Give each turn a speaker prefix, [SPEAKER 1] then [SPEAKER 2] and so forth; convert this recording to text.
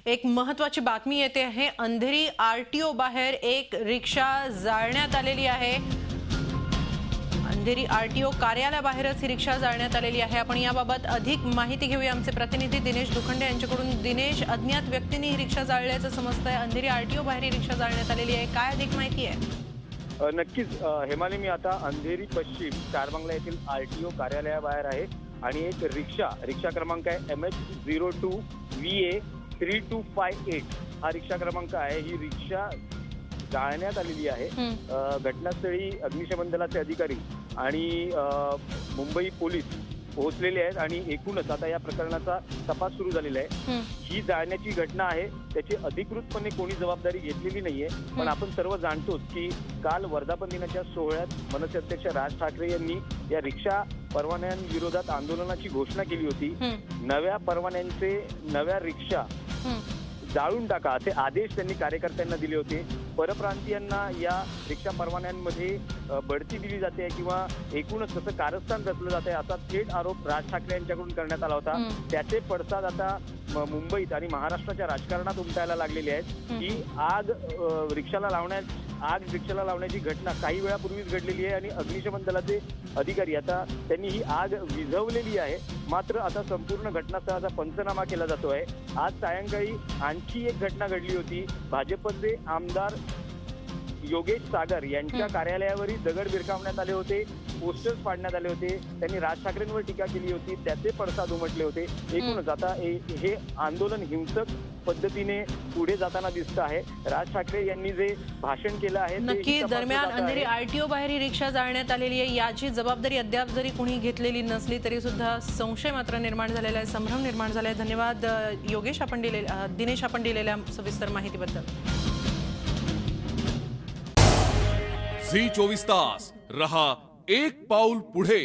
[SPEAKER 1] एक महत्त्वाची बातमी येते आहे। अंधेरी आरटीओ बाहेर एक रिक्षा जाळण्यात आलेली आहे। अंधेरी आरटीओ कार्यालयाबाहेरच ही रिक्षा जाळण्यात आलेली आहे। आपण याबाबत अधिक माहिती घेऊया आमचे प्रतिनिधी दिनेश दुखंडे यांच्याकडून। दिनेश, अज्ञात व्यक्तीने ही रिक्षा जाळल्याचं समजतंय। अंधेरी आरटीओ बाहेर ही रिक्षा जाळण्यात आलेली आहे, काय अधिक माहिती आहे?
[SPEAKER 2] नक्कीच हेमाली, मी आता अंधेरी पश्चिम चारबंगला येथील आरटीओ कार्यालयाबाहेर आहे आणि एक रिक्षा क्रमांक आहे MH02 VA 3258 हा रिक्षा क्रमांक आहे। ही रिक्षा जाळण्यात आलेली आहे। घटनास्थळी अग्निशमन दलाचे अधिकारी आणि मुंबई पोलीस पोहोचलेले आहेत आणि एकूणच आता या प्रकरणाचा तपास सुरू झालेला आहे। ही जाळण्याची घटना आहे, त्याची अधिकृतपणे कोणी जबाबदारी घेतलेली नाहीये, पण आपण सर्व जाणतोच की काल वर्धापन दिनाच्या सोहळ्यात मनसे अध्यक्ष राज ठाकरे यांनी या रिक्षा परवान्यांविरोधात आंदोलनाची घोषणा केली होती। नव्या परवान्यांचे नव्या रिक्षा जाळून टाका असे आदेश त्यांनी कार्यकर्त्यांना दिले होते। परप्रांतीयांना या रिक्षा परवान्यांमध्ये बढती दिली जाते किंवा एकूणच कसं कारस्थान रचलं जाते असा थेट आरोप राज ठाकरे यांच्याकडून करण्यात आला होता। त्याचे पडसाद आता मुंबईत आणि महाराष्ट्राच्या राजकारणात उमटायला लागलेले आहेत। ही आग रिक्षाला लावण्याची घटना काही वेळापूर्वीच घडलेली आहे आणि अग्निशमन दलाचे अधिकारी आता त्यांनी ही आग विझवलेली आहे। मात्र आता संपूर्ण घटनास्थळाचा पंचनामा केला जातो आहे। आज सायंकाळी आणखी एक घटना घडली होती। भाजपचे आमदार योगेश सागर यांच्या कार्यालयावरही दगड भिरकावण्यात आले होते, पोस्टर्स फाडण्यात आले होते, त्यांनी राज ठाकरेंवर टीका केली होती, त्याचे पडसाद उमटले होते। एकूणच आता हे आंदोलन हिंसक पद्धतीने पुढे जाताना दिसत आहे। राज ठाकरे यांनी जे भाषण केलं आहे
[SPEAKER 1] नक्की दरम्यान अंधेरी आरटीओ बाहेर ही रिक्षा जाळण्यात आलेली आहे, याची जबाबदारी अद्याप जरी कोणी घेतलेली नसली तरी सुद्धा संशय मात्र निर्माण झालेला आहे, संभ्रम निर्माण झाला आहे। धन्यवाद दिनेश, आपण दिलेल्या सविस्तर माहितीबद्दल।
[SPEAKER 3] झी 24 तास रहा एक पाऊल पुढे।